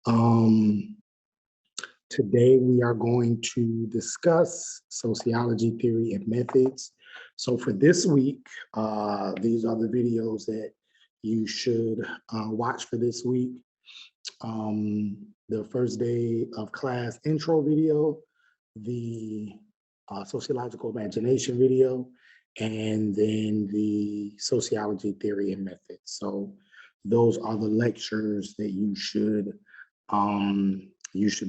Um, Today we are going to discuss sociology theory and methods. So for this week, these are the videos that you should watch for this week. The first day of class intro video, the sociological imagination video, and then the sociology theory and methods. So those are the lectures that you should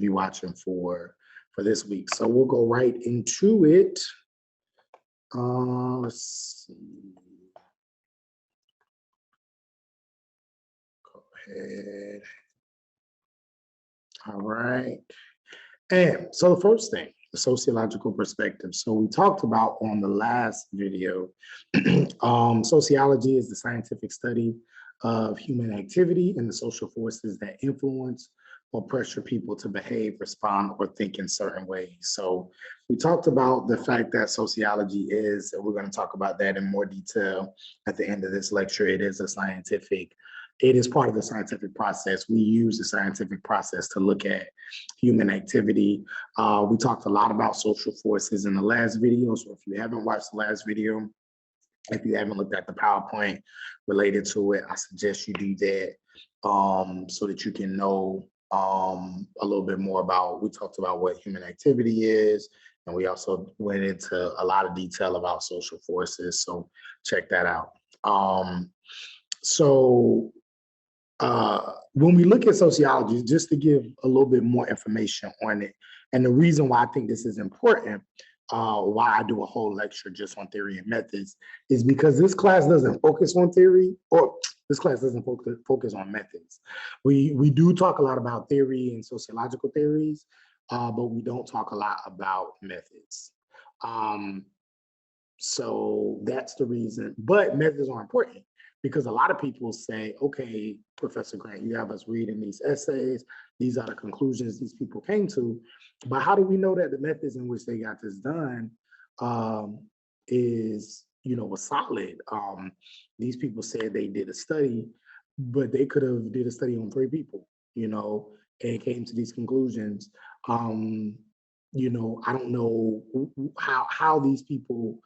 be watching for this week. So we'll go right into it. Let's see. Go ahead. All right. And so the first thing, the sociological perspective. So we talked about on the last video, sociology is the scientific study of human activity and the social forces that influence or pressure people to behave, respond, or think in certain ways. So we talked about the fact that sociology is, and we're going to talk about that in more detail at the end of this lecture. It is part of the scientific process. We use the scientific process to look at human activity. We talked a lot about social forces in the last video. So if you haven't watched the last video, if you haven't looked at the PowerPoint related to it, I suggest you do that so that you can know a little bit more about, we talked about what human activity is, and we also went into a lot of detail about social forces. So check that out. When we look at sociology, just to give a little bit more information on it, and the reason why I think this is important, why I do a whole lecture just on theory and methods, is because this class doesn't focus on theory, or this class doesn't focus on methods. We do talk a lot about theory and sociological theories, but we don't talk a lot about methods. So that's the reason. But methods are important because a lot of people say, okay, Professor Grant, you have us reading these essays. These are the conclusions these people came to. But how do we know that the methods in which they got this done was solid? These people said they did a study, but they could have did a study on 3 people, and came to these conclusions. I don't know how these people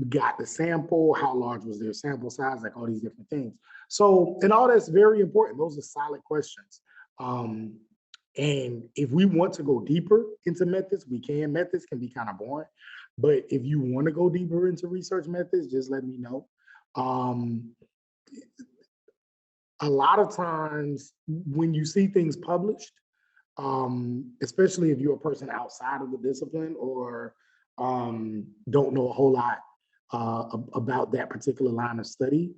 got the sample, how large was their sample size, like all these different things. So, and all that's very important. Those are solid questions. And if we want to go deeper into methods, we can. Methods can be kind of boring, but if you want to go deeper into research methods, just let me know. A lot of times when you see things published, especially if you're a person outside of the discipline or don't know a whole lot about that particular line of study,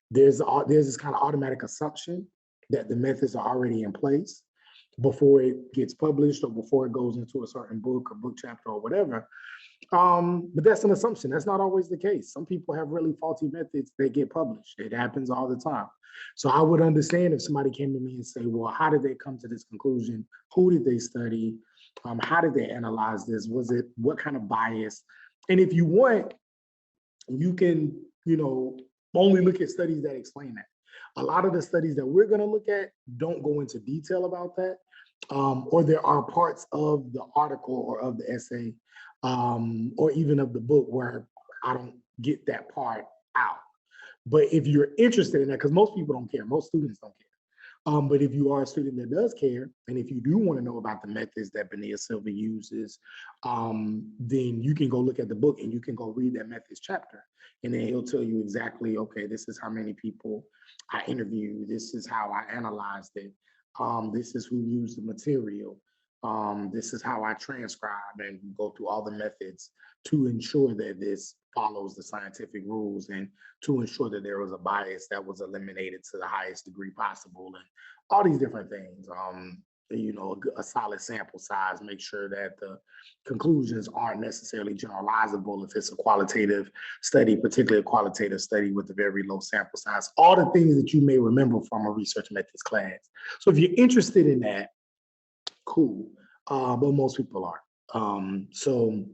there's this kind of automatic assumption that the methods are already in place before it gets published or before it goes into a certain book or book chapter or whatever. But that's an assumption. That's not always the case. Some people have really faulty methods that get published. It happens all the time. So I would understand if somebody came to me and say, well, how did they come to this conclusion? Who did they study? How did they analyze this? What kind of bias? And if you want, you can, only look at studies that explain that. A lot of the studies that we're going to look at don't go into detail about that. Or there are parts of the article or of the essay or even of the book where I don't get that part out. But if you're interested in that, because most people don't care, most students don't care. But if you are a student that does care, and if you do want to know about the methods that Benita Silva uses, then you can go look at the book and you can go read that methods chapter. And then he'll tell you exactly, okay, this is how many people I interviewed. This is how I analyzed it. This is who used the material. This is how I transcribe and go through all the methods to ensure that this follows the scientific rules and to ensure that there was a bias that was eliminated to the highest degree possible and all these different things. A solid sample size, make sure that the conclusions aren't necessarily generalizable if it's a qualitative study, particularly a qualitative study with a very low sample size, all the things that you may remember from a research methods class. So if you're interested in that, cool, but most people aren't. So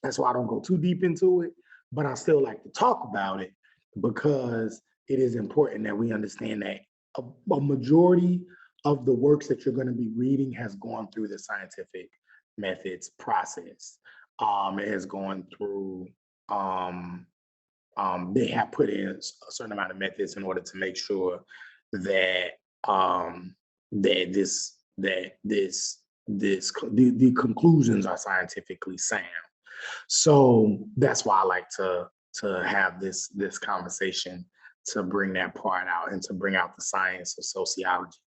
that's why I don't go too deep into it, but I still like to talk about it because it is important that we understand that a majority of the works that you're going to be reading has gone through the scientific methods process. It has gone through, they have put in a certain amount of methods in order to make sure that the conclusions are scientifically sound. So that's why I like to have this conversation, to bring that part out and to bring out the science of sociology.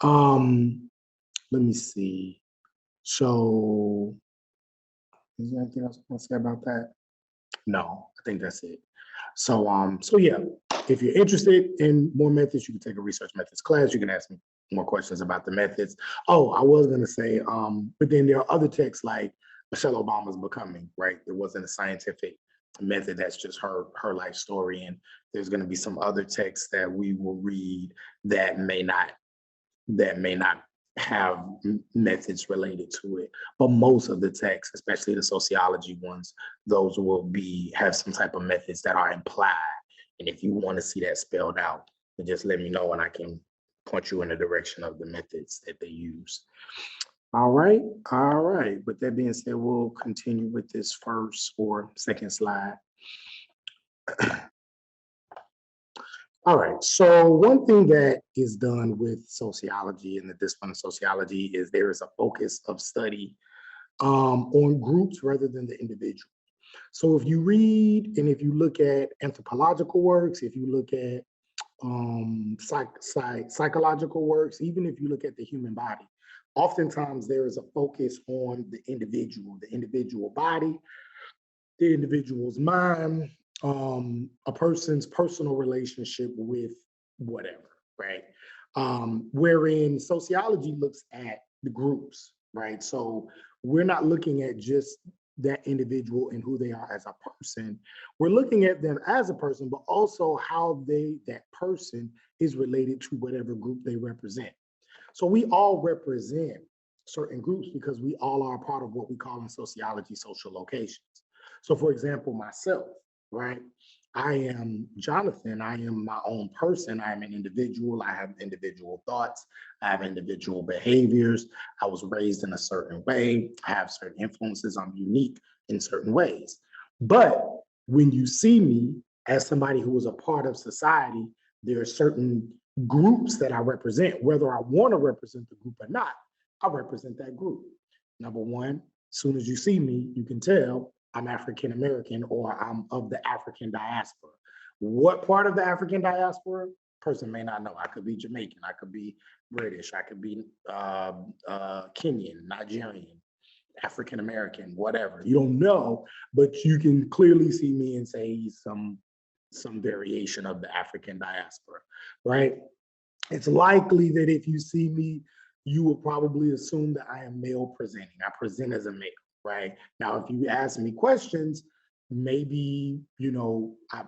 Let me see. So is there anything else I want to say about that? No, I think that's it. So yeah, if you're interested in more methods, you can take a research methods class. You can ask me more questions about the methods. Oh, I was gonna say, but then there are other texts like Michelle Obama's Becoming, right? There wasn't a scientific method, that's just her life story. And there's gonna be some other texts that we will read that may not have methods related to it. But most of the texts, especially the sociology ones, those will have some type of methods that are implied. And if you want to see that spelled out, then just let me know and I can point you in the direction of the methods that they use. All right. With that being said, we'll continue with this first or second slide. All right, so one thing that is done with sociology and the discipline of sociology is there is a focus of study on groups rather than the individual. So if you read and if you look at anthropological works, if you look at psychological works, even if you look at the human body, oftentimes there is a focus on the individual body, the individual's mind, a person's personal relationship with whatever, right? Wherein sociology looks at the groups, right? So we're not looking at just that individual and who they are as a person. We're looking at them as a person, but also how that person is related to whatever group they represent. So we all represent certain groups because we all are a part of what we call in sociology social locations. So for example, myself, right? I am Jonathan. I am my own person. I am an individual. I have individual thoughts. I have individual behaviors. I was raised in a certain way. I have certain influences. I'm unique in certain ways. But when you see me as somebody who is a part of society, there are certain groups that I represent. Whether I want to represent the group or not, I represent that group. Number one, as soon as you see me, you can tell I'm African American or I'm of the African diaspora. What part of the African diaspora? Person may not know. I could be Jamaican, I could be British, I could be Kenyan, Nigerian, African American, whatever. You don't know, but you can clearly see me and say he's some variation of the African diaspora, right? It's likely that if you see me, you will probably assume that I am male presenting. I present as a male, right? Now, if you ask me questions, maybe,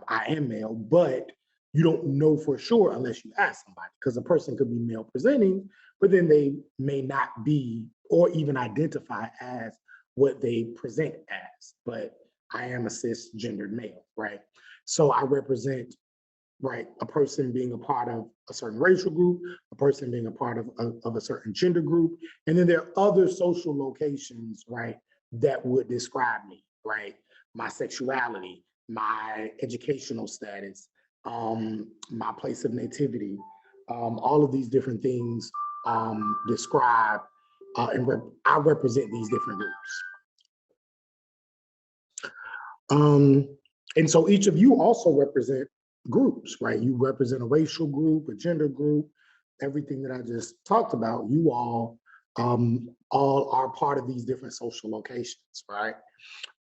I am male, but you don't know for sure unless you ask somebody, because a person could be male presenting, but then they may not be or even identify as what they present as. But I am a cisgendered male, right? So I represent, right, a person being a part of a certain racial group, a person being a part of a certain gender group. And then there are other social locations, right, that would describe me, right? My sexuality, my educational status, my place of nativity, all of these different things describe, I represent these different groups. And so each of you also represent groups, right? You represent a racial group, a gender group, everything that I just talked about. You all are part of these different social locations, right?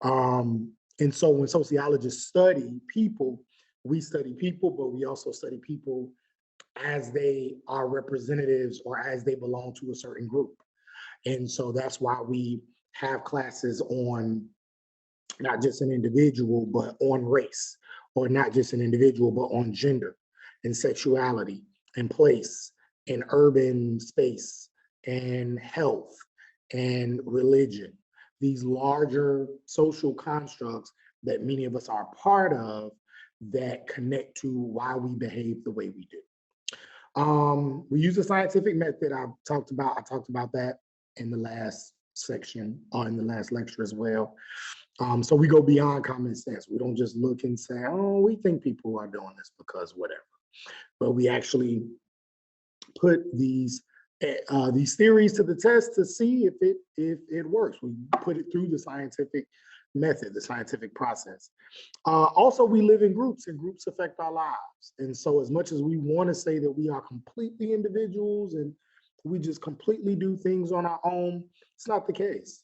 And so when sociologists study people, we study people, but we also study people as they are representatives or as they belong to a certain group. And so that's why we have classes on not just an individual, but on race, or not just an individual, but on gender and sexuality and place and urban space and health and religion, these larger social constructs that many of us are part of that connect to why we behave the way we do. We use a scientific method. I talked about that in the last section or in the last lecture as well. So we go beyond common sense. We don't just look and say, oh, we think people are doing this because whatever. But we actually put these theories to the test to see if it works. We put it through the scientific method, the scientific process. Also, we live in groups, and groups affect our lives. And so, as much as we want to say that we are completely individuals and we just completely do things on our own, it's not the case.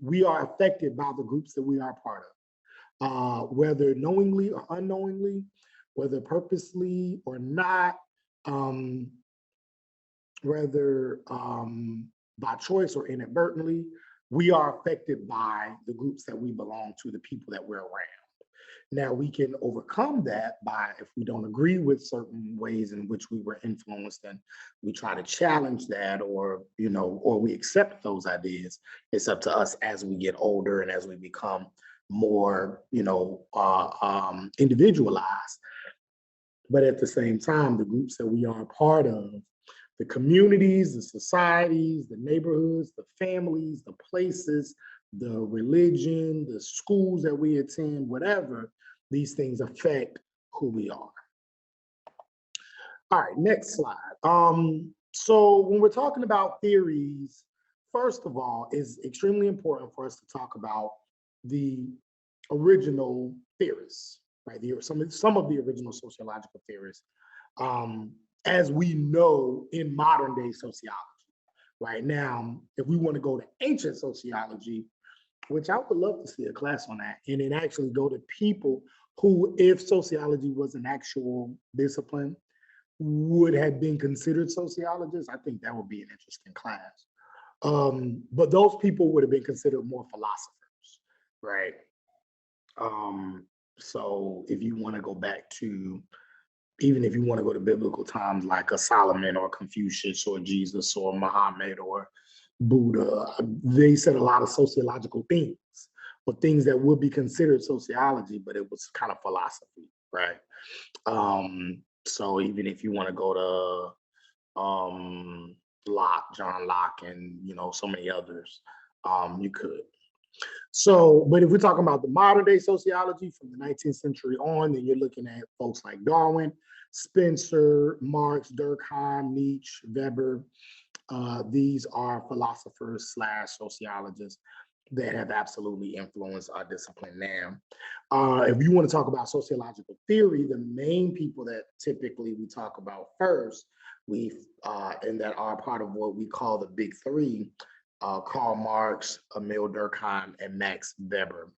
We are affected by the groups that we are a part of, whether knowingly or unknowingly, whether purposely or not. Whether by choice or inadvertently, we are affected by the groups that we belong to, the people that we're around. Now, we can overcome that by, if we don't agree with certain ways in which we were influenced, and we try to challenge that, or, or we accept those ideas. It's up to us as we get older and as we become more, individualized. But at the same time, the groups that we are a part of, the communities, the societies, the neighborhoods, the families, the places, the religion, the schools that we attend, whatever, these things affect who we are. All right, next slide. So when we're talking about theories, first of all, it's extremely important for us to talk about the original theorists, right? Some of the original sociological theorists. As we know in modern day sociology. Right now, if we want to go to ancient sociology, which I would love to see a class on that, and then actually go to people who, if sociology was an actual discipline, would have been considered sociologists, I think that would be an interesting class. But those people would have been considered more philosophers, right? So if you want to go back to, even if you want to go to biblical times like a Solomon or Confucius or Jesus or Muhammad or Buddha, they said a lot of sociological things, or things that would be considered sociology, but it was kind of philosophy, right? So even if you want to go to John Locke, and so many others, you could. So, but if we're talking about the modern day sociology from the 19th century on, then you're looking at folks like Darwin, Spencer, Marx, Durkheim, Nietzsche, Weber. These are philosophers / sociologists that have absolutely influenced our discipline now. If you want to talk about sociological theory, the main people that typically we talk about first, and that are part of what we call the big three, Karl Marx, Emil Durkheim, and Max Weber.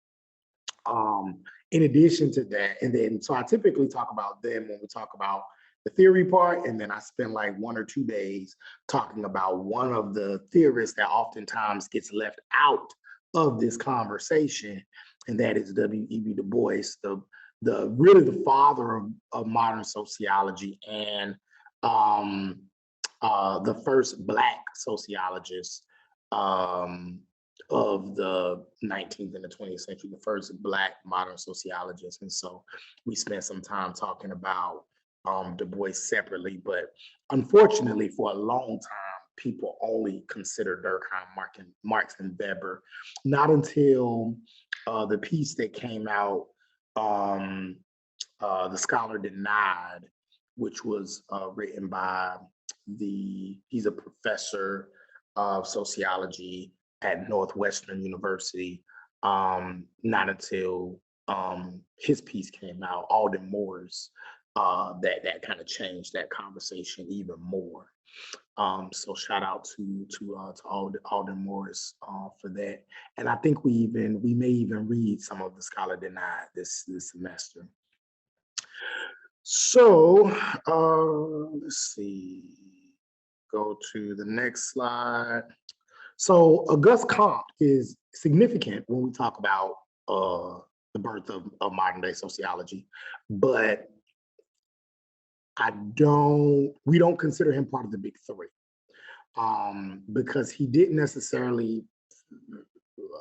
In addition to that, and then so I typically talk about them when we talk about the theory part, and then I spend like 1 or 2 days talking about one of the theorists that oftentimes gets left out of this conversation, and that is W.E.B. Du Bois, the really the father of modern sociology, and the first Black sociologist of the 19th and the 20th century, the first Black modern sociologist. And so we spent some time talking about Du Bois separately, but unfortunately for a long time, people only consider Durkheim, Marx, and Weber. Not until the piece that came out, The Scholar Denied, which was written by he's a professor of sociology at Northwestern University. Not until his piece came out, Alden Moore's, that kind of changed that conversation even more. So shout out to Alden Morris for that. And I think we may even read some of The Scholar Denied this semester. So let's see, go to the next slide. So Auguste Comte is significant when we talk about the birth of modern day sociology, but we don't consider him part of the big three, because he didn't necessarily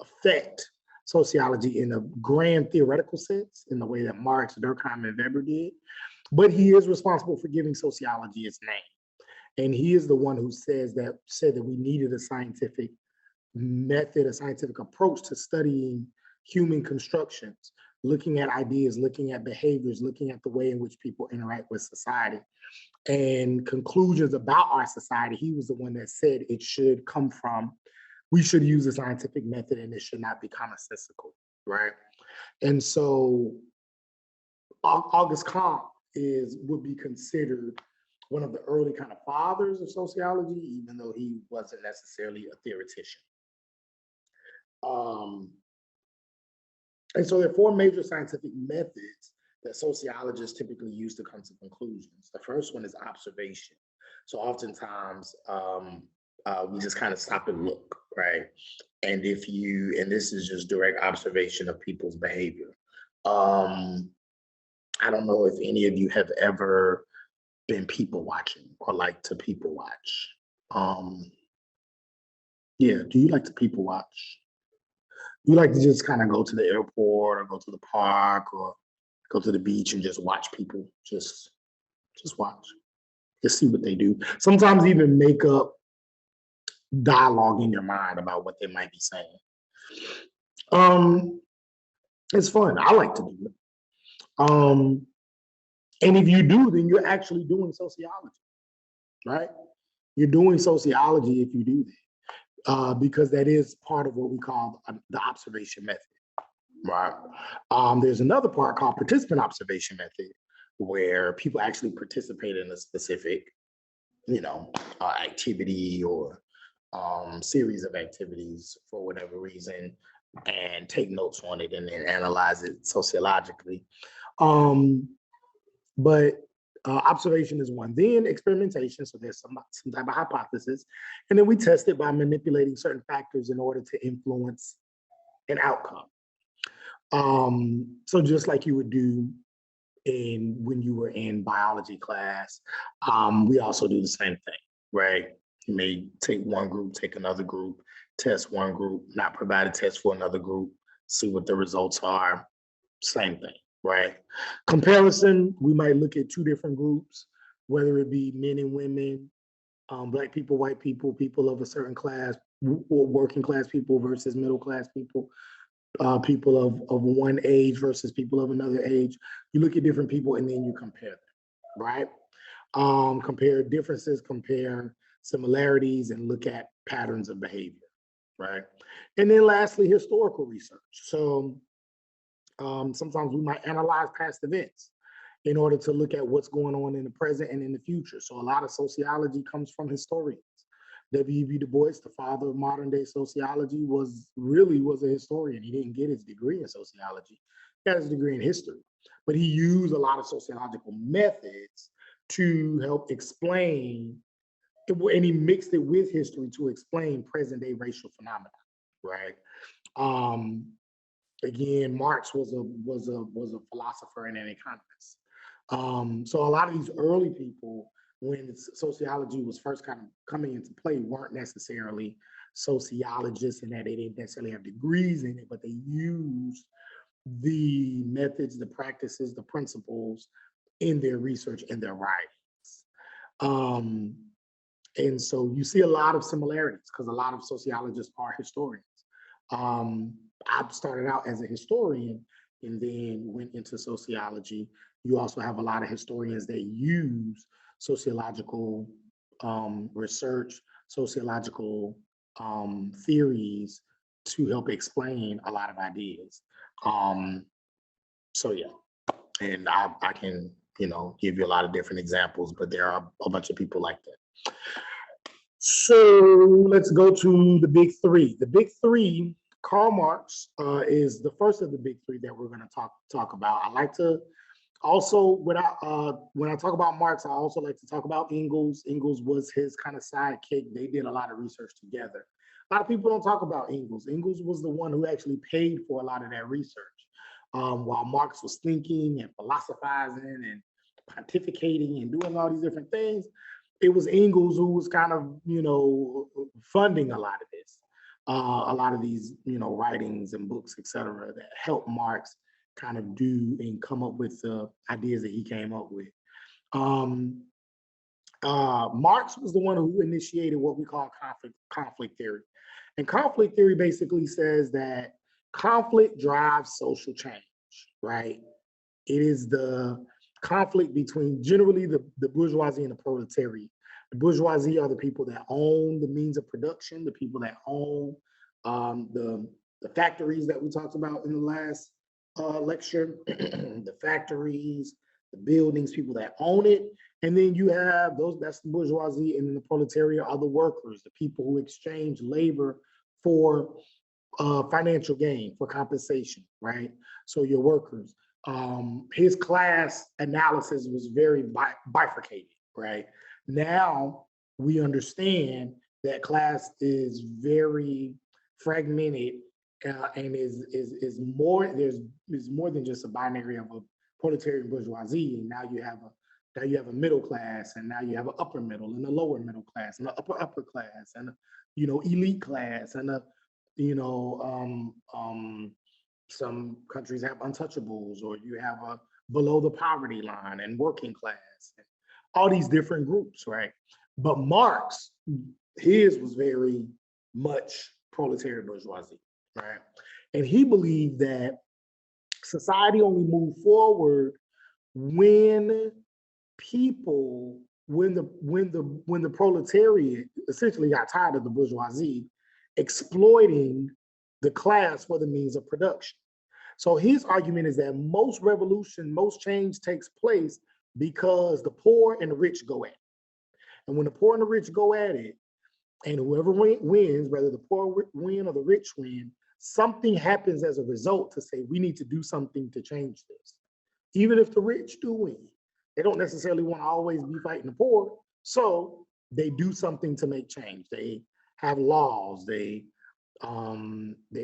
affect sociology in a grand theoretical sense in the way that Marx, Durkheim, and Weber did. But he is responsible for giving sociology its name. And he is the one who said that we needed a scientific method, a scientific approach to studying human constructions, looking at ideas, looking at behaviors, looking at the way in which people interact with society and conclusions about our society. He was the one that said it should come from, we should use a scientific method and it should not be commonsensical, right? And so Auguste Comte would be considered one of the early kind of fathers of sociology, even though he wasn't necessarily a theoretician. And so there are four major scientific methods that sociologists typically use to come to conclusions. The first one is observation. So oftentimes we just kind of stop and look, right? And and this is just direct observation of people's behavior. I don't know if any of you have ever been people watching or like to people watch. Yeah, do you like to people watch? You like to just kind of go to the airport or go to the park or go to the beach and just watch people, just watch, just see what they do. Sometimes even make up dialogue in your mind about what they might be saying. It's fun. I like to do it. And if you do, then you're actually doing sociology, right? You're doing sociology if you do that, because that is part of what we call the observation method, right? There's another part called participant observation method, where people actually participate in a specific, activity or series of activities for whatever reason, and take notes on it and then analyze it sociologically. But observation is one. Then experimentation, so there's some type of hypothesis, and then we test it by manipulating certain factors in order to influence an outcome. So just like you would do when you were in biology class, we also do the same thing, right? You may take one group, take another group, test one group, not provide a test for another group, see what the results are. Same thing, right? Comparison, we might look at two different groups, whether it be men and women, Black people, white people, people of a certain class, or working class people versus middle class people, people of one age versus people of another age. You look at different people and then you compare them, right? Compare differences, compare similarities, and look at patterns of behavior, right? And then lastly, historical research. So sometimes we might analyze past events in order to look at what's going on in the present and in the future. So a lot of sociology comes from historians. W.E.B. Du Bois, the father of modern day sociology, was a historian. He didn't get his degree in sociology. He got his degree in history, but he used a lot of sociological methods to help explain, and he mixed it with history to explain present day racial phenomena, right? Again, Marx was a philosopher and an economist. So a lot of these early people, when sociology was first kind of coming into play, weren't necessarily sociologists in that they didn't necessarily have degrees in it, but they used the methods, the practices, the principles in their research and their writings. And so you see a lot of similarities because a lot of sociologists are historians. I started out as a historian and then went into sociology. You also have a lot of historians that use sociological research, sociological theories to help explain a lot of ideas. So yeah, and I can give you a lot of different examples, but there are a bunch of people like that. So let's go to the big three. The big three, Karl Marx is the first of the big three that we're going to talk about. I like to also, when I talk about Marx, I also like to talk about Engels. Engels was his kind of sidekick. They did a lot of research together. A lot of people don't talk about Engels. Engels was the one who actually paid for a lot of that research. While Marx was thinking and philosophizing and pontificating and doing all these different things, it was Engels who was kind of, funding a lot of this, a lot of these, writings and books, et cetera, that helped Marx kind of do and come up with the ideas that he came up with. Marx was the one who initiated what we call conflict theory. And conflict theory basically says that conflict drives social change, right? It is the conflict between generally the bourgeoisie and the proletariat. The bourgeoisie are the people that own the means of production, the people that own the factories that we talked about in the last lecture, the factories, the buildings, people that own it. And then you have those, that's the bourgeoisie, and then the proletariat are the workers, the people who exchange labor for financial gain, for compensation, right? So your workers. His class analysis was very bifurcated, right? Now we understand that class is very fragmented and is more, there's more than just a binary of a proletarian bourgeoisie. And now you have a middle class, and now you have an upper middle and a lower middle class and an upper class and a, elite class and a, some countries have untouchables, or you have a below the poverty line and working class, and all these different groups, right? But Marx, his was very much proletarian bourgeoisie, right? And he believed that society only moved forward when the proletariat essentially got tired of the bourgeoisie exploiting the class for the means of production. So his argument is that most revolution, most change takes place because the poor and the rich go at it. And when the poor and the rich go at it, and whoever wins, whether the poor win or the rich win, something happens as a result to say, we need to do something to change this. Even if the rich do win, they don't necessarily want to always be fighting the poor. So they do something to make change. They have laws, they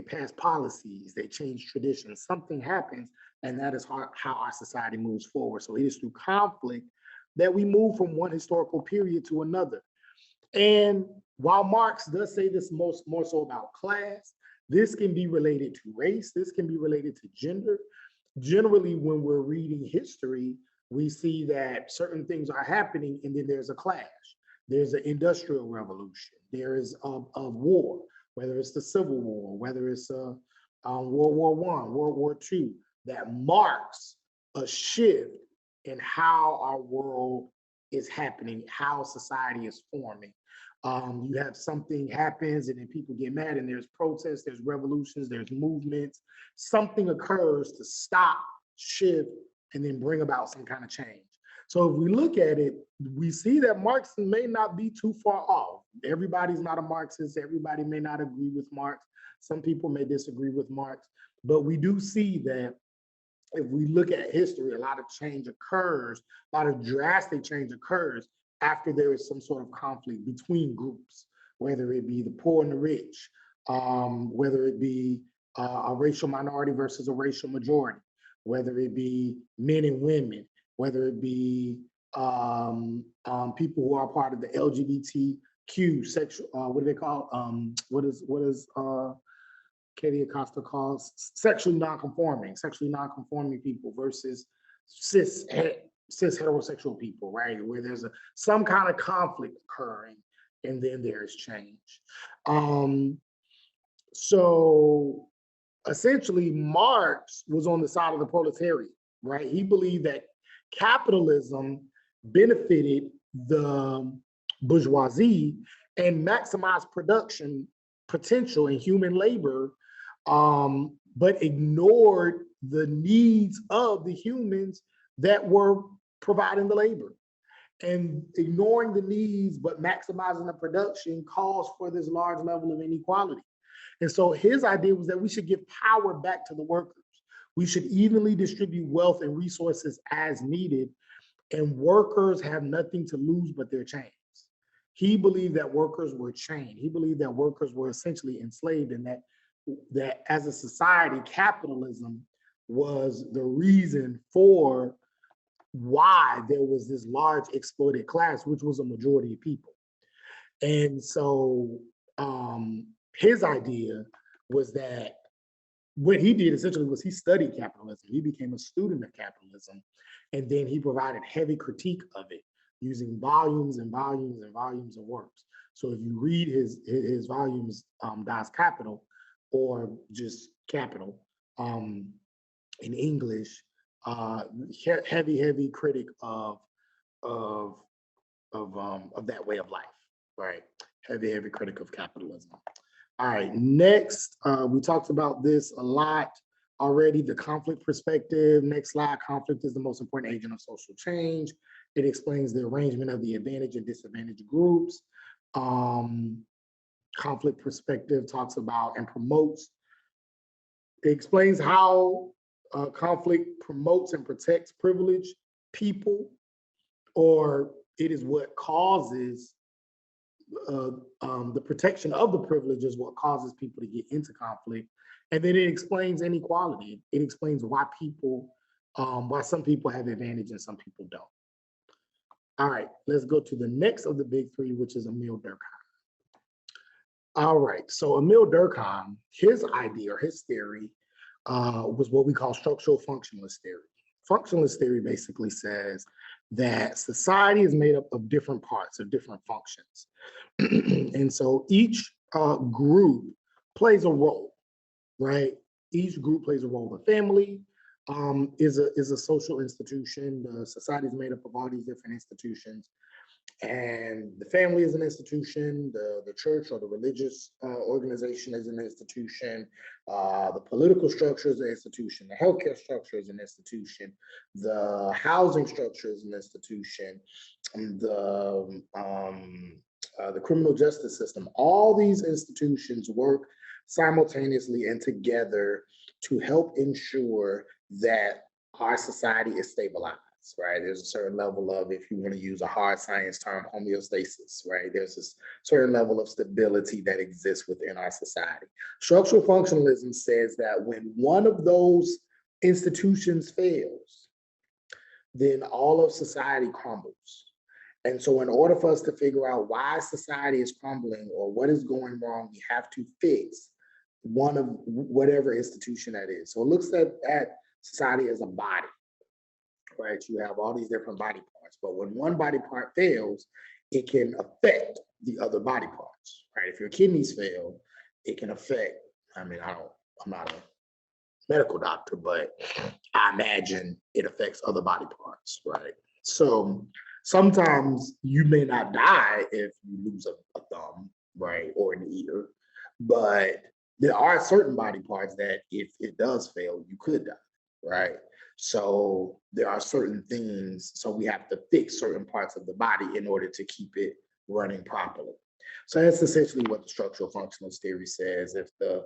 pass policies, they change traditions, something happens, and that is how our society moves forward. So it is through conflict that we move from one historical period to another. And while Marx does say this more so about class, this can be related to race, this can be related to gender. Generally, when we're reading history, we see that certain things are happening and then there's a clash. There's an industrial revolution, there is a war, whether it's the Civil War, whether it's World War I, World War II, that marks a shift in how our world is happening, how society is forming. You have something happens and then people get mad and there's protests, there's revolutions, there's movements. Something occurs to stop, shift, and then bring about some kind of change. So if we look at it, we see that Marxism may not be too far off. Everybody's not a Marxist. Everybody may not agree with Marx. Some people may disagree with Marx, but we do see that if we look at history, a lot of change occurs, a lot of drastic change occurs after there is some sort of conflict between groups, whether it be the poor and the rich, whether it be a racial minority versus a racial majority, whether it be men and women, whether it be people who are part of the LGBTQ sexual, what do they call? What is Katie Acosta calls sexually non-conforming people versus cis heterosexual people, right? Where there's some kind of conflict occurring, and then there's change. So essentially, Marx was on the side of the proletariat, right? He believed that capitalism benefited the bourgeoisie and maximized production potential in human labor, but ignored the needs of the humans that were providing the labor. And ignoring the needs but maximizing the production calls for this large level of inequality. And so his idea was that we should give power back to the workers. We should evenly distribute wealth and resources as needed, and workers have nothing to lose but their chains. He believed that workers were chained. He believed that workers were essentially enslaved, and that as a society, capitalism was the reason for why there was this large exploited class, which was a majority of people. And so his idea was that what he did essentially was he studied capitalism. He became a student of capitalism, and then he provided heavy critique of it using volumes and volumes and volumes of works. So if you read his volumes, Das Kapital, or just Capital, in English, heavy critic of that way of life, right? Heavy critic of capitalism. All right, next, we talked about this a lot already, the conflict perspective. Next slide, conflict is the most important agent of social change. It explains the arrangement of the advantage and disadvantage groups. Conflict perspective talks about and promotes, it explains how conflict promotes and protects privileged people, or it is what causes the protection of the privilege is what causes people to get into conflict. And then it explains inequality. It explains why some people have advantage and some people don't. All right, let's go to the next of the big three, which is Emil Durkheim. All right, so Emil Durkheim, his idea or his theory was what we call structural functionalist theory. Functionalist theory basically says that society is made up of different parts, of different functions. And so each group plays a role, right? Each group plays a role. The family is a social institution. The society is made up of all these different institutions. And the family is an institution, the church or the religious organization is an institution, the political structure is an institution, the healthcare structure is an institution, the housing structure is an institution, the criminal justice system. All these institutions work simultaneously and together to help ensure that our society is stabilized. Right, there's a certain level of, if you want to use a hard science term, homeostasis, right? There's this certain level of stability that exists within our society. Structural functionalism says that when one of those institutions fails, then all of society crumbles. And so in order for us to figure out why society is crumbling or what is going wrong, we have to fix one of whatever institution that is. So it looks at society as a body. Right, you have all these different body parts, but when one body part fails, it can affect the other body parts. Right, if your kidneys fail, it can affect. I mean, I'm not a medical doctor, but I imagine it affects other body parts. Right, so sometimes you may not die if you lose a thumb, right, or an ear, but there are certain body parts that if it does fail, you could die. Right. So there are certain things, so we have to fix certain parts of the body in order to keep it running properly. So that's essentially what the structural functionalist theory says. If the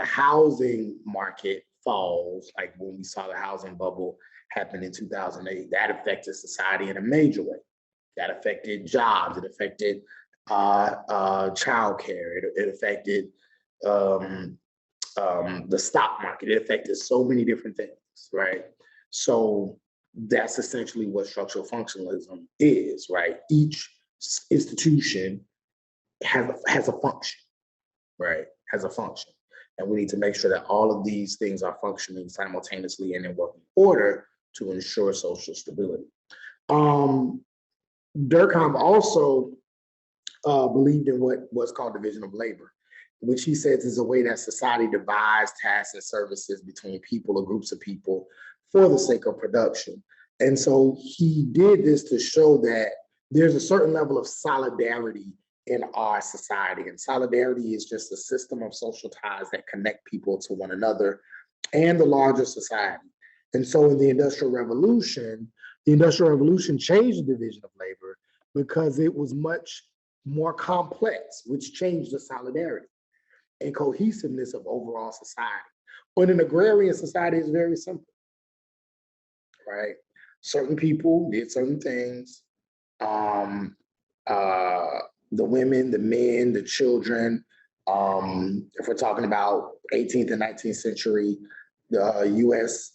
housing market falls, like when we saw the housing bubble happen in 2008, that affected society in a major way. That affected jobs, it affected childcare, it affected the stock market, it affected so many different things, right? So that's essentially what structural functionalism is, right? Each institution has a function, right? Has a function. And we need to make sure that all of these things are functioning simultaneously and in working order to ensure social stability. Durkheim also believed in what's called division of labor, which he says is a way that society divides tasks and services between people or groups of people for the sake of production. And so he did this to show that there's a certain level of solidarity in our society. And solidarity is just a system of social ties that connect people to one another and the larger society. And so in the Industrial Revolution changed the division of labor because it was much more complex, which changed the solidarity and cohesiveness of overall society. But an agrarian society is very simple, right? Certain people did certain things. The women, the men, the children. If we're talking about 18th and 19th century, the U.S.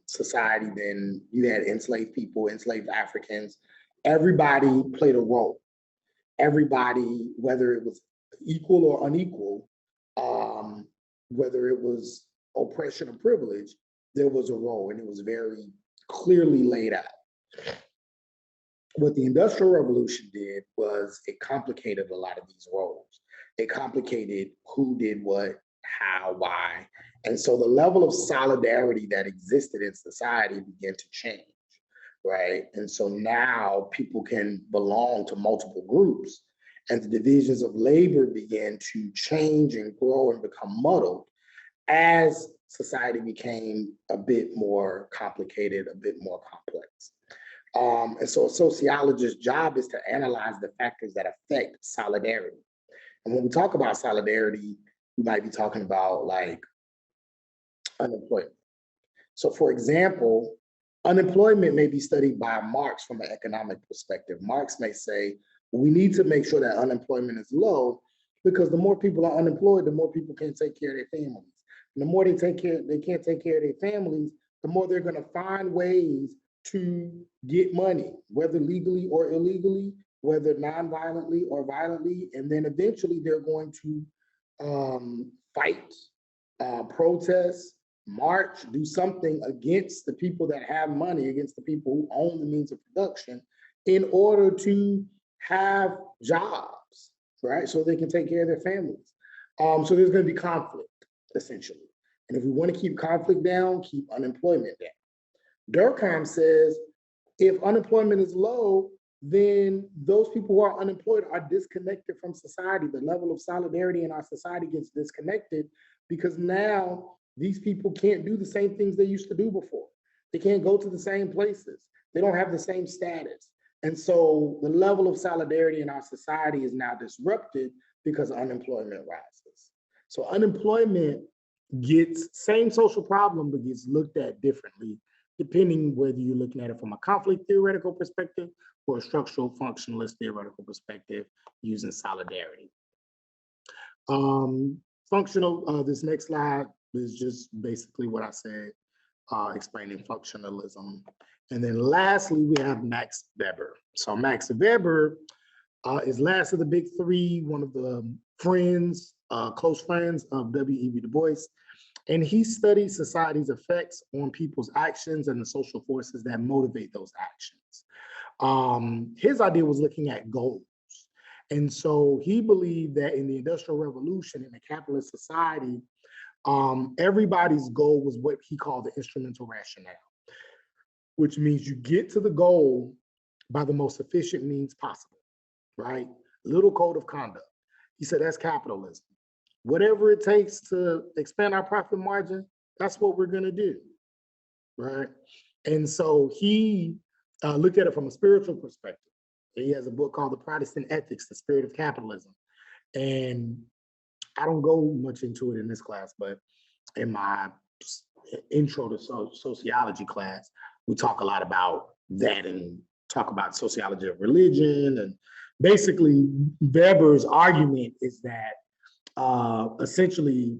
Society, then you had enslaved people, enslaved Africans. Everybody played a role. Everybody, whether it was equal or unequal, whether it was oppression or privilege, there was a role, and it was very clearly laid out. What the Industrial Revolution did was it complicated a lot of these roles. It complicated who did what, how, why. And so the level of solidarity that existed in society began to change, right? And so now people can belong to multiple groups, and the divisions of labor began to change and grow and become muddled as society became a bit more complicated, a bit more complex. And so a sociologist's job is to analyze the factors that affect solidarity. And when we talk about solidarity, we might be talking about like unemployment. So for example, unemployment may be studied by Marx from an economic perspective. Marx may say, we need to make sure that unemployment is low because the more people are unemployed, the more people can't take care of their families. And the more they can't take care of their families, the more they're going to find ways to get money, whether legally or illegally, whether non-violently or violently, and then eventually they're going to fight, protest, march, do something against the people that have money, against the people who own the means of production, in order to have jobs, right? So they can take care of their families. So there's going to be conflict, essentially. And if we want to keep conflict down, keep unemployment down. Durkheim says, if unemployment is low, then those people who are unemployed are disconnected from society. The level of solidarity in our society gets disconnected because now these people can't do the same things they used to do before. They can't go to the same places. They don't have the same status. And so the level of solidarity in our society is now disrupted because unemployment rises. So unemployment gets same social problem, but gets looked at differently, depending whether you're looking at it from a conflict theoretical perspective or a structural functionalist theoretical perspective using solidarity. This next slide is just basically what I said, explaining functionalism. And then lastly, we have Max Weber. So Max Weber is last of the big three, one of the friends, close friends of W.E.B. Du Bois. And he studies society's effects on people's actions and the social forces that motivate those actions. His idea was looking at goals. And so he believed that in the Industrial Revolution, in a capitalist society, everybody's goal was what he called the instrumental rationale, which means you get to the goal by the most efficient means possible, right? Little code of conduct. He said that's capitalism. Whatever it takes to expand our profit margin, that's what we're going to do, right? And so he looked at it from a spiritual perspective. He has a book called The Protestant Ethics, The Spirit of Capitalism. And I don't go much into it in this class, but in my intro to sociology class, we talk a lot about that and talk about sociology of religion. And basically, Weber's argument is that essentially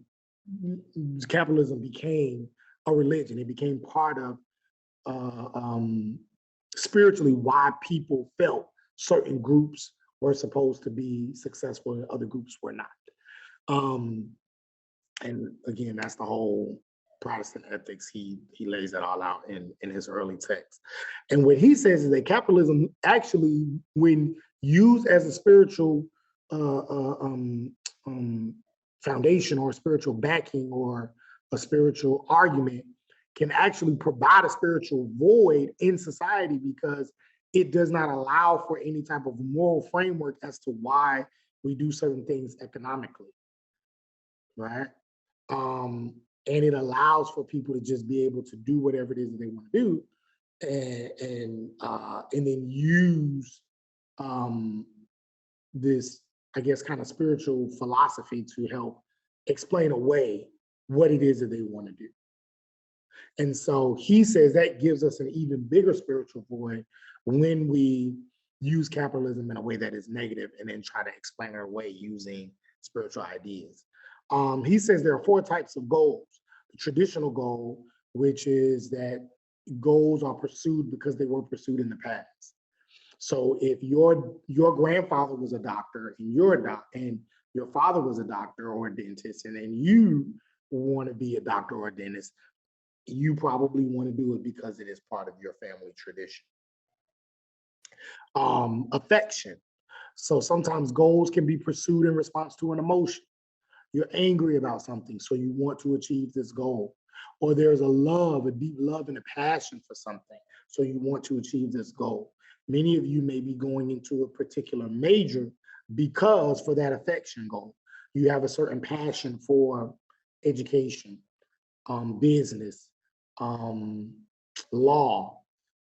capitalism became a religion. It became part of spiritually why people felt certain groups were supposed to be successful and other groups were not. And again, that's the whole Protestant ethics. He lays that all out in his early text. And what he says is that capitalism actually, when used as a spiritual foundation or spiritual backing or a spiritual argument, can actually provide a spiritual void in society because it does not allow for any type of moral framework as to why we do certain things economically, right? And it allows for people to just be able to do whatever it is that they want to do, and then use this, I guess, kind of spiritual philosophy to help explain away what it is that they want to do. And so he says that gives us an even bigger spiritual void when we use capitalism in a way that is negative and then try to explain it away using spiritual ideas. He says there are 4 types of goals. The traditional goal, which is that goals are pursued because they were pursued in the past. So if your grandfather was a doctor and and your father was a doctor or a dentist, and then you want to be a doctor or a dentist. You probably want to do it because it is part of your family tradition. Affection. So sometimes goals can be pursued in response to an emotion. You're angry about something, so you want to achieve this goal. Or there's a love, a deep love and a passion for something, so you want to achieve this goal. Many of you may be going into a particular major because for that affection goal. You have a certain passion for education, business, um, law,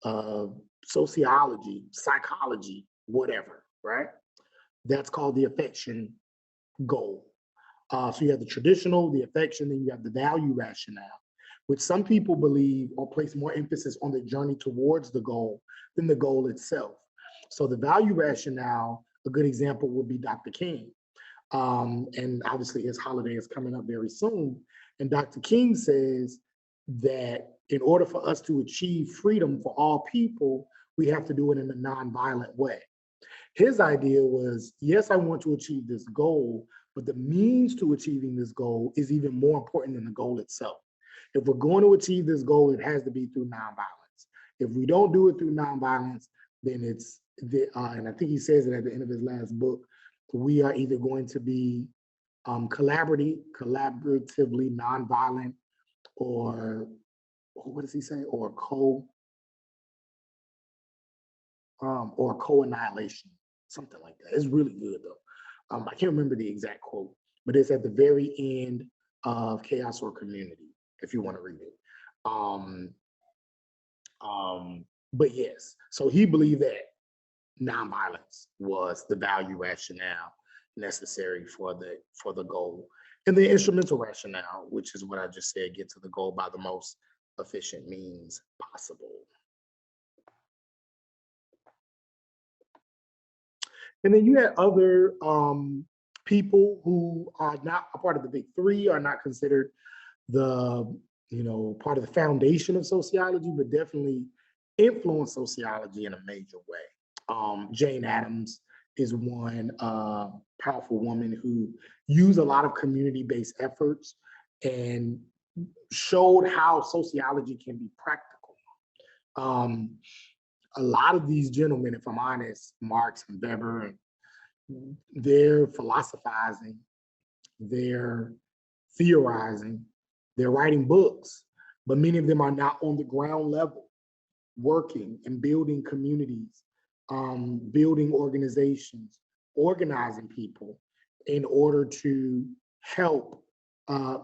uh, sociology, psychology, whatever, right? That's called the affection goal. So you have the traditional, the affection, then you have the value rationale, which some people believe or place more emphasis on the journey towards the goal than the goal itself. So the value rationale, a good example would be Dr. King. And obviously his holiday is coming up very soon. And Dr. King says that in order for us to achieve freedom for all people, we have to do it in a nonviolent way. His idea was, yes, I want to achieve this goal, but the means to achieving this goal is even more important than the goal itself. If we're going to achieve this goal, it has to be through nonviolence. If we don't do it through nonviolence, then and I think he says it at the end of his last book, we are either going to be collaboratively nonviolent, what does he say? Or co-annihilation, something like that. It's really good though. I can't remember the exact quote, but it's at the very end of Chaos or Community, if you want to read it. But yes, so he believed that nonviolence was the value rationale necessary for the goal. And the instrumental rationale, which is what I just said, get to the goal by the most efficient means possible. And then you had other people who are not a part of the big three, are not considered the, part of the foundation of sociology, but definitely influence sociology in a major way. Jane Addams is one powerful woman who used a lot of community-based efforts and showed how sociology can be practical. A lot of these gentlemen, if I'm honest, Marx and Weber, they're philosophizing, they're theorizing, they're writing books, but many of them are not on the ground level, working and building communities, building organizations, organizing people in order to help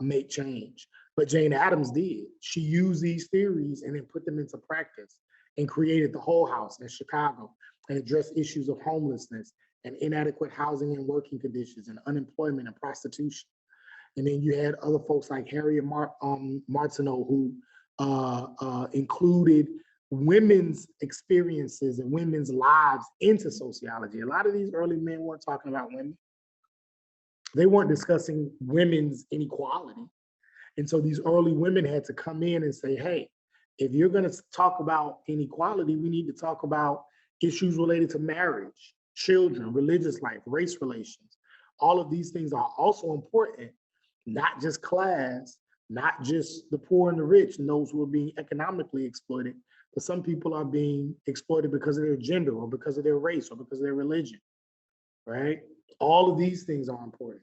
make change. But Jane Addams did. She used these theories and then put them into practice and created the Whole House in Chicago and addressed issues of homelessness and inadequate housing and working conditions and unemployment and prostitution. And then you had other folks like Harriet Martineau, who included women's experiences and women's lives into sociology. A lot of these early men weren't talking about women. They weren't discussing women's inequality. And so these early women had to come in and say, hey, if you're going to talk about inequality, we need to talk about issues related to marriage, children, religious life, race relations. All of these things are also important, not just class, not just the poor and the rich and those who are being economically exploited, but some people are being exploited because of their gender or because of their race or because of their religion, right? All of these things are important.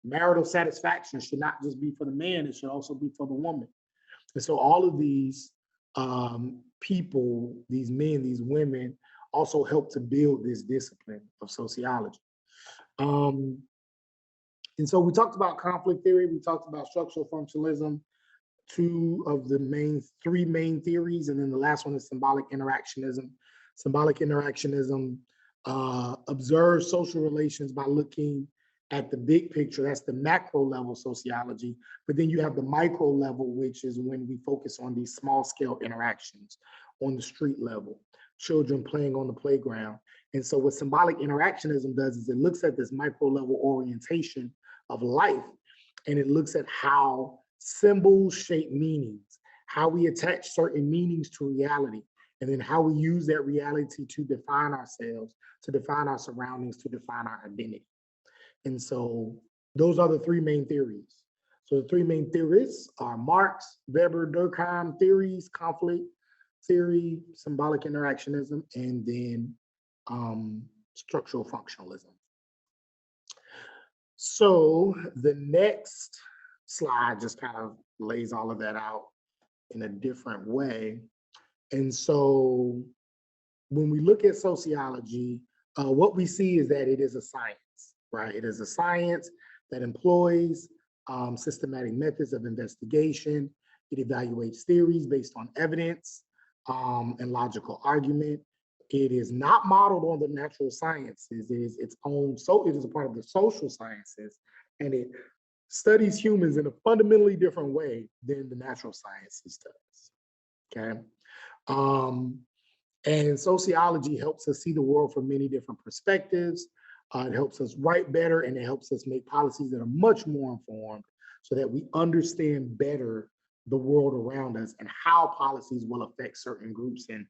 Marital satisfaction should not just be for the man, it should also be for the woman. And so all of these people, these men, these women, also help to build this discipline of sociology. And so we talked about conflict theory, we talked about structural functionalism, three main theories, and then the last one is symbolic interactionism. Symbolic interactionism observes social relations by looking at the big picture. That's the macro level sociology. But then you have the micro level, which is when we focus on these small scale interactions on the street level, children playing on the playground. And so what symbolic interactionism does is it looks at this micro level orientation of life, and it looks at how symbols shape meanings, how we attach certain meanings to reality, and then how we use that reality to define ourselves, to define our surroundings, to define our identity. And so those are the three main theories. So the three main theorists are Marx, Weber, Durkheim theories, conflict theory, symbolic interactionism, and then structural functionalism. So the next slide just kind of lays all of that out in a different way. And so when we look at sociology, what we see is that it is a science, right? It is a science that employs systematic methods of investigation. It evaluates theories based on evidence and logical argument. It is not modeled on the natural sciences. It is its own, so it is a part of the social sciences, and it studies humans in a fundamentally different way than the natural sciences does. Okay. And sociology helps us see the world from many different perspectives. It helps us write better, and it helps us make policies that are much more informed so that we understand better the world around us and how policies will affect certain groups and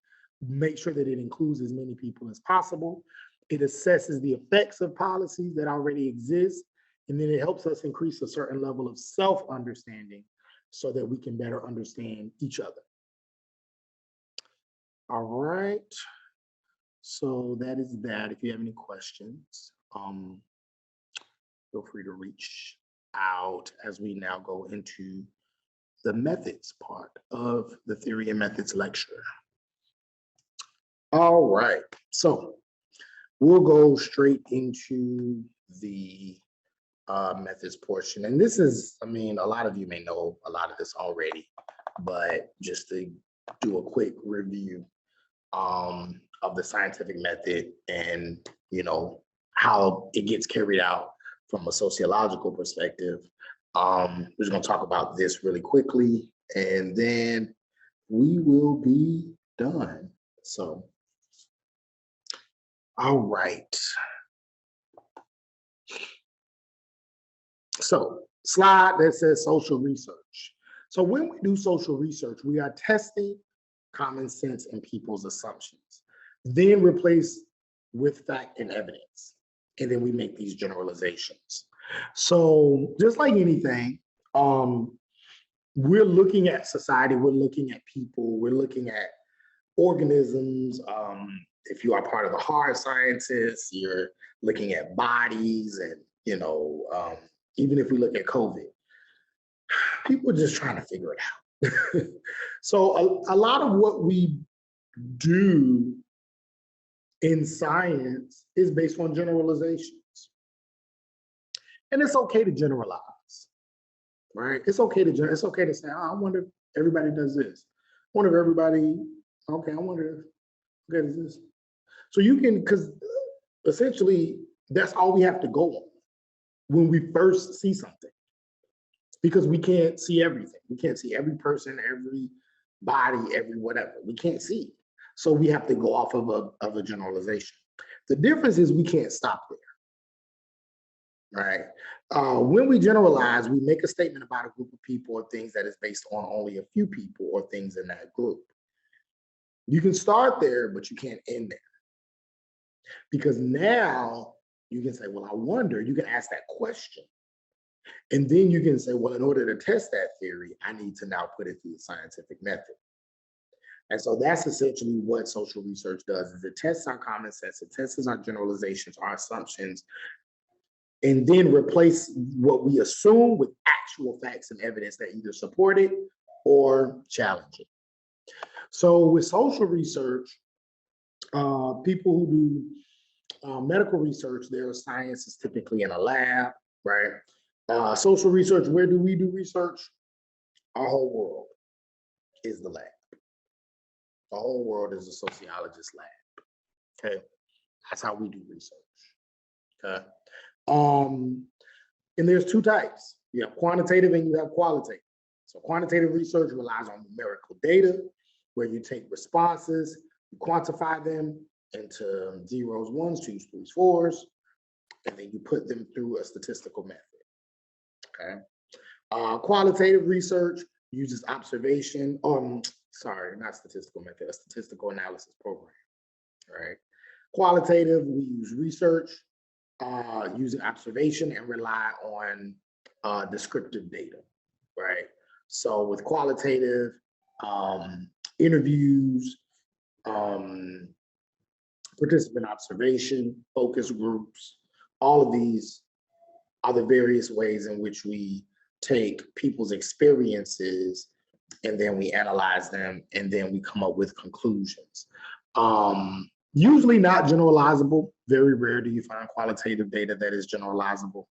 make sure that it includes as many people as possible. It assesses the effects of policies that already exist, and then it helps us increase a certain level of self-understanding so that we can better understand each other. All right. So that is that. If you have any questions, feel free to reach out as we now go into the methods part of the theory and methods lecture. All right. So we'll go straight into the methods portion. And this is, I mean, a lot of you may know a lot of this already, but just to do a quick review of the scientific method and, you know, how it gets carried out from a sociological perspective. We're just going to talk about this really quickly, and then we will be done. So, all right. So, slide that says social research. So when we do social research, we are testing common sense and people's assumptions, then replace with fact and evidence. And then we make these generalizations. So just like anything, we're looking at society, we're looking at people, we're looking at organisms. If you are part of the hard sciences, you're looking at bodies, and, you know, even if we look at COVID, people are just trying to figure it out. So a lot of what we do in science is based on generalizations. And it's okay to generalize, right? It's okay to say, oh, I wonder if everybody does this. I wonder if everybody, okay, I wonder if, okay, this. So you can, because essentially that's all we have to go on when we first see something, because we can't see everything. We can't see every person, every body, every whatever. We can't see. So we have to go off of a generalization. The difference is we can't stop there, right? When we generalize, we make a statement about a group of people or things that is based on only a few people or things in that group. You can start there, but you can't end there. Because now you can say, well, I wonder, you can ask that question. And then you can say, well, in order to test that theory, I need to now put it through the scientific method. And so that's essentially what social research does, is it tests our common sense, it tests our generalizations, our assumptions, and then replace what we assume with actual facts and evidence that either support it or challenge it. So with social research, people who do medical research, their science is typically in a lab, right? Social research, where do we do research? Our whole world is the lab. The whole world is a sociologist lab, okay? That's how we do research, okay? And there's two types. You have quantitative and you have qualitative. So quantitative research relies on numerical data, where you take responses, you quantify them into zeros, ones, twos, threes, fours, and then you put them through a statistical method, okay? Qualitative research uses observation, sorry, not statistical method, a statistical analysis program, right? Qualitative, we use research using observation and rely on descriptive data, right? So with qualitative, interviews, um, participant observation, focus groups, all of these are the various ways in which we take people's experiences and then we analyze them and then we come up with conclusions. Usually not generalizable. Very rare do you find qualitative data that is generalizable,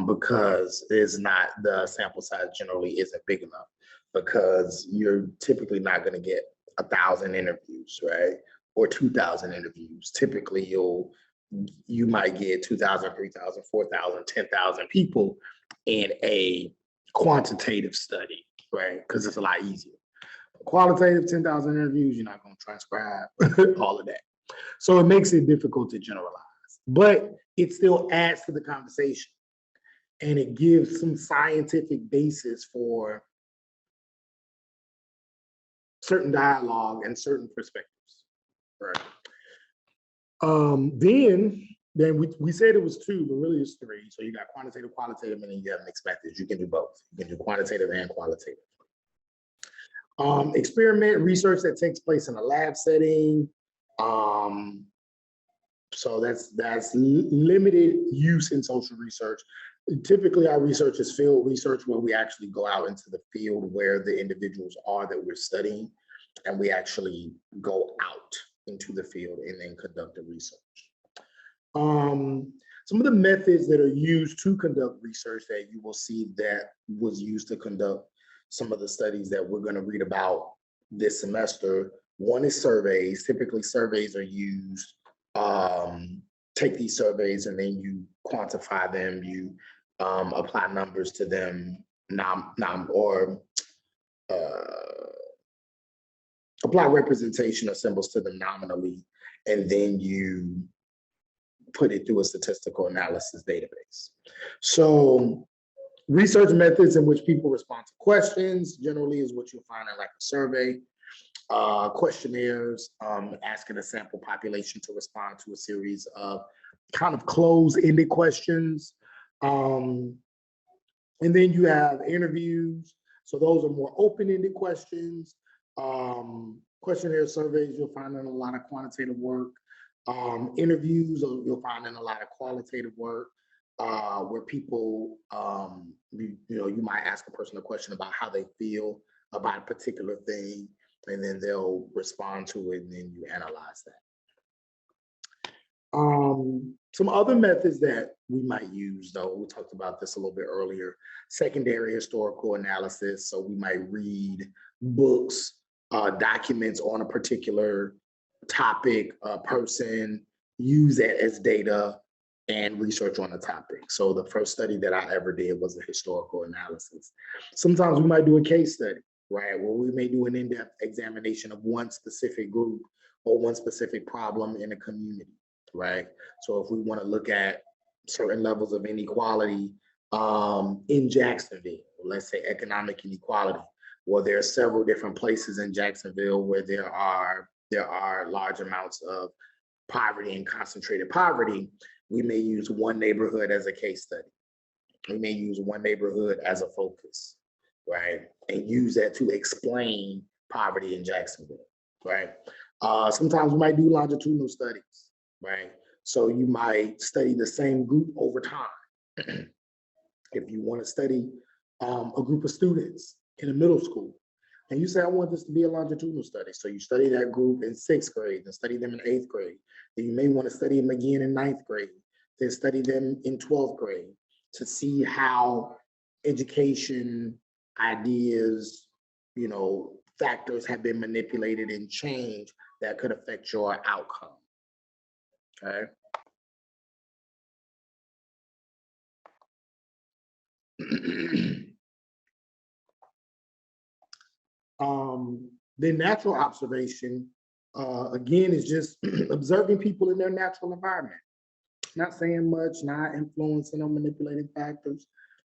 because it's not, the sample size generally isn't big enough, because you're typically not going to get 1,000 interviews, right? Or 2,000 interviews. Typically you might get 2,000, 3,000, 4,000, 10,000 people in a quantitative study, right? Because it's a lot easier. Qualitative, 10,000 interviews, you're not going to transcribe all of that. So it makes it difficult to generalize, but it still adds to the conversation and it gives some scientific basis for certain dialogue and certain perspectives, right? Then we said it was two, but really it's three. So you got quantitative, qualitative, and then you have mixed methods. You can do both. You can do quantitative and qualitative. Experiment research that takes place in a lab setting. So that's limited use in social research. Typically, our research is field research, where we actually go out into the field where the individuals are that we're studying, and we actually go out into the field and then conduct the research. Some of the methods that are used to conduct research that you will see that was used to conduct some of the studies that we're going to read about this semester. One is surveys. Typically, surveys are used. Take these surveys and then you quantify them. You apply numbers to them, apply representation or symbols to them nominally, and then you put it through a statistical analysis database. So research methods in which people respond to questions generally is what you'll find in like a survey. Questionnaires, asking a sample population to respond to a series of kind of closed-ended questions. And then you have interviews. So those are more open-ended questions. Questionnaire surveys you'll find in a lot of quantitative work. Interviews you'll find in a lot of qualitative work, where people, you might ask a person a question about how they feel about a particular thing, and then they'll respond to it, and then you analyze that. Some other methods that we might use, though, we talked about this a little bit earlier, secondary historical analysis. So we might read books, documents on a particular topic, person, use that as data and research on the topic. So the first study that I ever did was a historical analysis. Sometimes we might do a case study, right? Where we may do an in-depth examination of one specific group or one specific problem in a community, right? So if we want to look at certain levels of inequality in Jacksonville, let's say economic inequality, well, there are several different places in Jacksonville where there are large amounts of poverty and concentrated poverty. We may use one neighborhood as a case study. We may use one neighborhood as a focus, right? And use that to explain poverty in Jacksonville, right? Sometimes we might do longitudinal studies, right? So you might study the same group over time. If you want to study a group of students in a middle school, and you say, I want this to be a longitudinal study. So you study that group in 6th grade, and study them in 8th grade. Then you may want to study them again in 9th grade, then study them in 12th grade to see how education ideas, factors have been manipulated and changed that could affect your outcome, okay? The natural observation, again, is just observing people in their natural environment. Not saying much, not influencing or manipulating factors,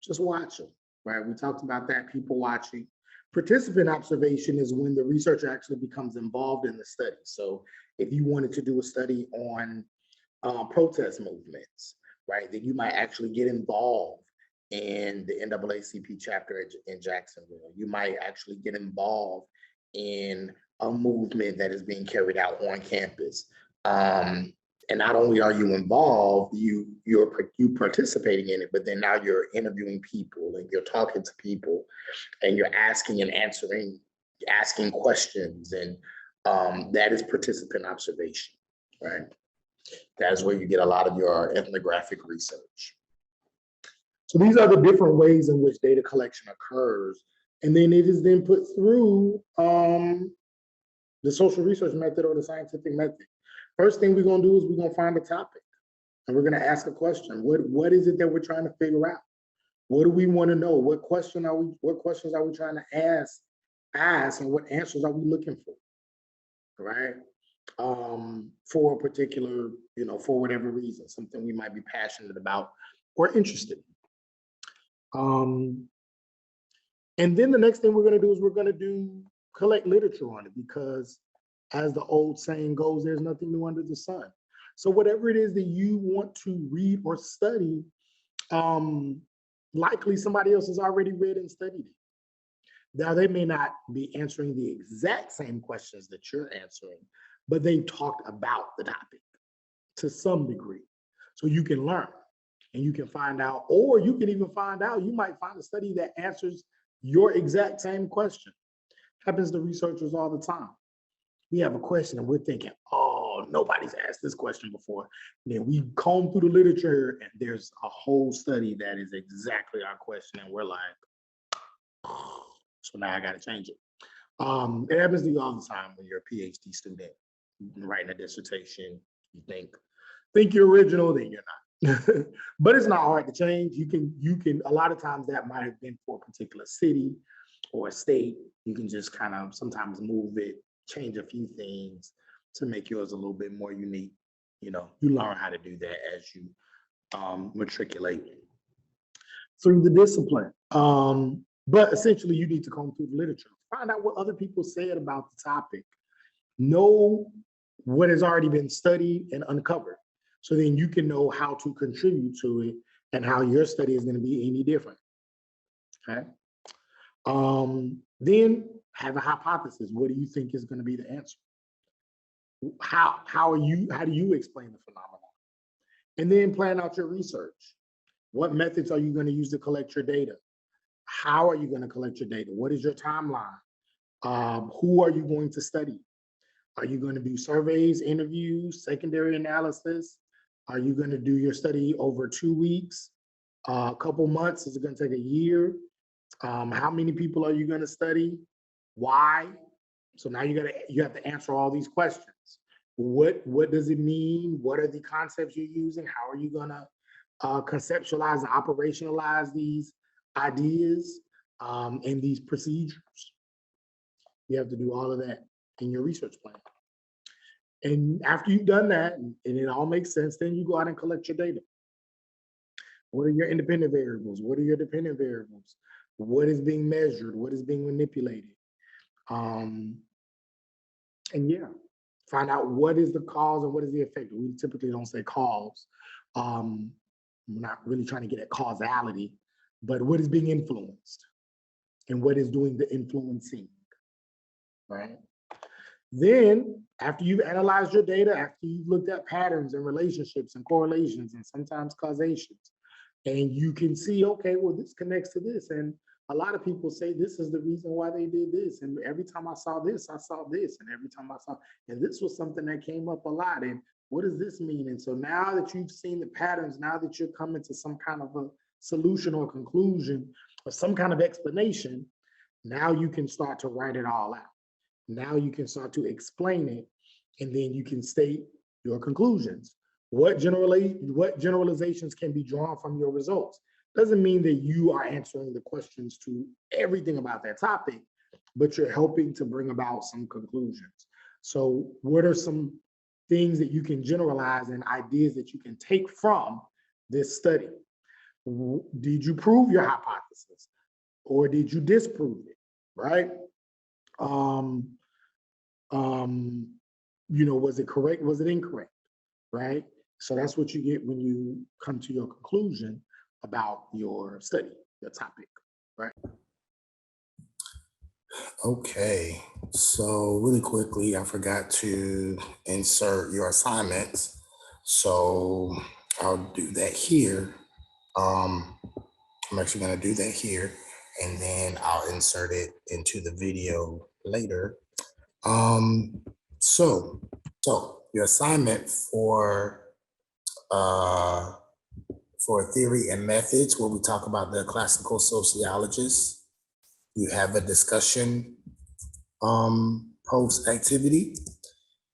just watching, right? We talked about that, people watching. Participant observation is when the researcher actually becomes involved in the study. So if you wanted to do a study on protest movements, right, then you might actually get involved in the NAACP chapter in Jacksonville. You might actually get involved in a movement that is being carried out on campus. And not only are you involved, you're participating in it, but then now you're interviewing people and you're talking to people and you're asking and answering, asking questions, and that is participant observation, right? That's where you get a lot of your ethnographic research. So these are the different ways in which data collection occurs. And then it is then put through the social research method or the scientific method. First thing we're going to do is we're going to find a topic and we're going to ask a question. What is it that we're trying to figure out? What do we want to know? What questions are we trying to ask, and what answers are we looking for? Right? For a particular, for whatever reason, something we might be passionate about or interested in. And then the next thing we're going to do is we're going to collect literature on it, because as the old saying goes, there's nothing new under the sun. So whatever it is that you want to read or study, likely somebody else has already read and studied it. Now, they may not be answering the exact same questions that you're answering, but they've talked about the topic to some degree. So you can learn and you can find out, or you can even find out, you might find a study that answers your exact same question. Happens to researchers all the time. We have a question and we're thinking, oh, nobody's asked this question before. And then we comb through the literature and there's a whole study that is exactly our question. And we're like, oh, so now I got to change it. It happens to you all the time when you're a PhD student writing a dissertation. You think you're original, then you're not. But it's not hard to change. You can, a lot of times that might have been for a particular city or a state. You can just kind of sometimes move it, change a few things to make yours a little bit more unique. You learn how to do that as you matriculate through the discipline. But essentially, you need to comb through the literature, find out what other people said about the topic, know what has already been studied and uncovered. So then you can know how to contribute to it and how your study is going to be any different. Okay. Then have a hypothesis. What do you think is going to be the answer? How do you explain the phenomenon? And then plan out your research. What methods are you going to use to collect your data? How are you going to collect your data? What is your timeline? Who are you going to study? Are you going to do surveys, interviews, secondary analysis? Are you going to do your study over 2 weeks, a couple months? Is it going to take a year? How many people are you going to study? Why? So now you have to answer all these questions. What does it mean? What are the concepts you're using? How are you going to conceptualize and operationalize these ideas and these procedures? You have to do all of that in your research plan. And after you've done that, and it all makes sense, then you go out and collect your data. What are your independent variables? What are your dependent variables? What is being measured? What is being manipulated? And yeah, find out what is the cause and what is the effect. We typically don't say cause. We're not really trying to get at causality, but what is being influenced and what is doing the influencing, right? Then, after you've analyzed your data, after you've looked at patterns and relationships and correlations and sometimes causations, and you can see, okay, well, this connects to this. And a lot of people say this is the reason why they did this. And every time I saw this, I saw this. And every time I saw, and this was something that came up a lot. And what does this mean? And so now that you've seen the patterns, now that you're coming to some kind of a solution or conclusion or some kind of explanation, now you can start to write it all out. Now you can start to explain it, and then you can state your conclusions. What generalizations can be drawn from your results? Doesn't mean that you are answering the questions to everything about that topic, but you're helping to bring about some conclusions. So what are some things that you can generalize and ideas that you can take from this study? Did you prove your hypothesis or did you disprove it, right? Was it correct? Was it incorrect? Right? So that's what you get when you come to your conclusion about your study, your topic, right? Okay, so really quickly, I forgot to insert your assignments. So I'll do that here. Um, I'm actually going to do that here, and then I'll insert it into the video later. Um, so, so your assignment uh, for theory and methods, where we talk about the classical sociologists, you have a discussion post activity,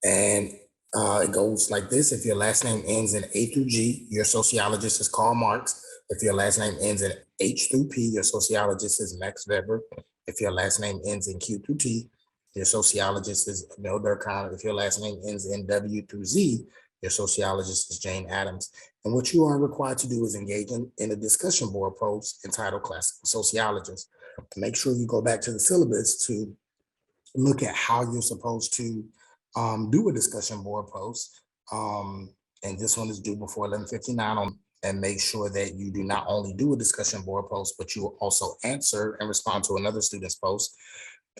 and it goes like this. If your last name ends in A through G, your sociologist is Karl Marx. If your last name ends in H through P, your sociologist is Max Weber. If your last name ends in Q through T, your sociologist is Emil Durkheim. If your last name ends in W through Z, your sociologist is Jane Addams. And what you are required to do is engage in a discussion board post entitled Classical Sociologist. Make sure you go back to the syllabus to look at how you're supposed to do a discussion board post. And this one is due before 11:59 on, and make sure that you do not only do a discussion board post, but you will also answer and respond to another student's post.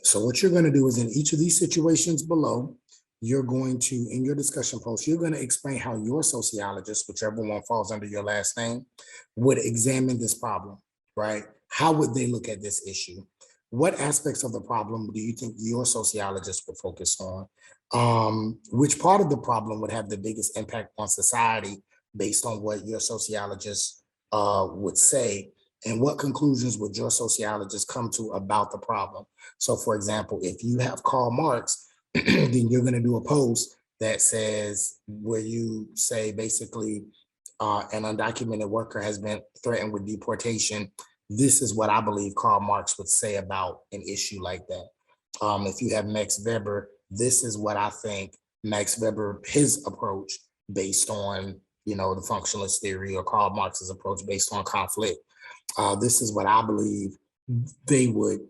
So what you're going to do is in each of these situations below, you're going to, in your discussion post, you're going to explain how your sociologist, whichever one falls under your last name, would examine this problem, right? How would they look at this issue? What aspects of the problem do you think your sociologist would focus on? Which part of the problem would have the biggest impact on society based on what your sociologist would say? And what conclusions would your sociologist come to about the problem? So, for example, if you have Karl Marx, then you're going to do a post that says, where you say basically, an undocumented worker has been threatened with deportation. This is what I believe Karl Marx would say about an issue like that. If you have Max Weber, this is what I think Max Weber, his approach based on, the functionalist theory, or Karl Marx's approach based on conflict. This is what I believe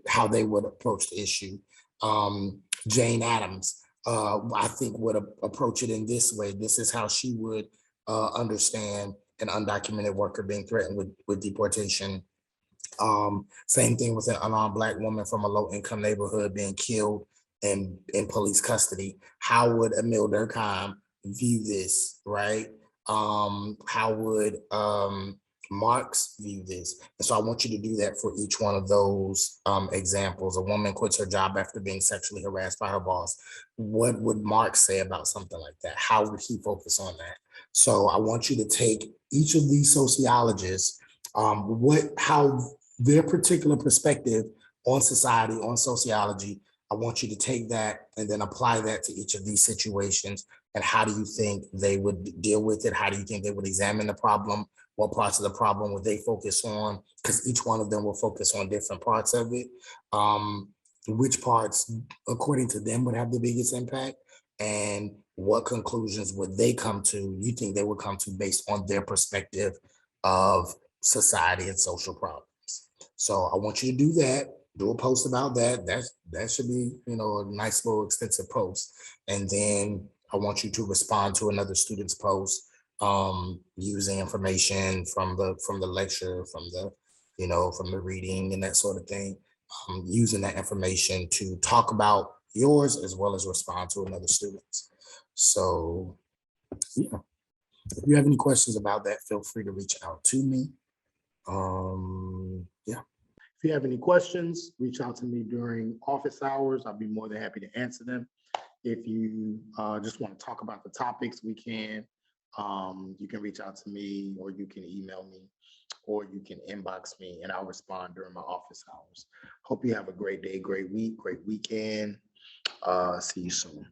how they would approach the issue. Jane Addams, I think would approach it in this way. This is how she would understand an undocumented worker being threatened with deportation. Same thing with an unarmed Black woman from a low-income neighborhood being killed in police custody. How would Emil Durkheim view this, right? How would Marx view this? And so I want you to do that for each one of those examples. A woman quits her job after being sexually harassed by her boss. What would Marx say about something like that? How would he focus on that? So I want you to take each of these sociologists, how their particular perspective on society, on sociology. I want you to take that and then apply that to each of these situations. And how do you think they would deal with it? How do you think they would examine the problem? What parts of the problem would they focus on? Because each one of them will focus on different parts of it. Which parts, according to them, would have the biggest impact? And what conclusions would they come to, you think they would come to based on their perspective of society and social problems? So I want you to do that. Do a post about that. That should be, a nice little extensive post. And then I want you to respond to another student's post using information from the lecture, from the reading and that sort of thing. Using that information to talk about yours as well as respond to another student's. So yeah, if you have any questions about that, feel free to reach out to me. Yeah. If you have any questions, reach out to me during office hours. I'll be more than happy to answer them. If you just want to talk about the topics, we can. You can reach out to me, or you can email me, or you can inbox me, and I'll respond during my office hours. Hope you have a great day, great week, great weekend. See you soon.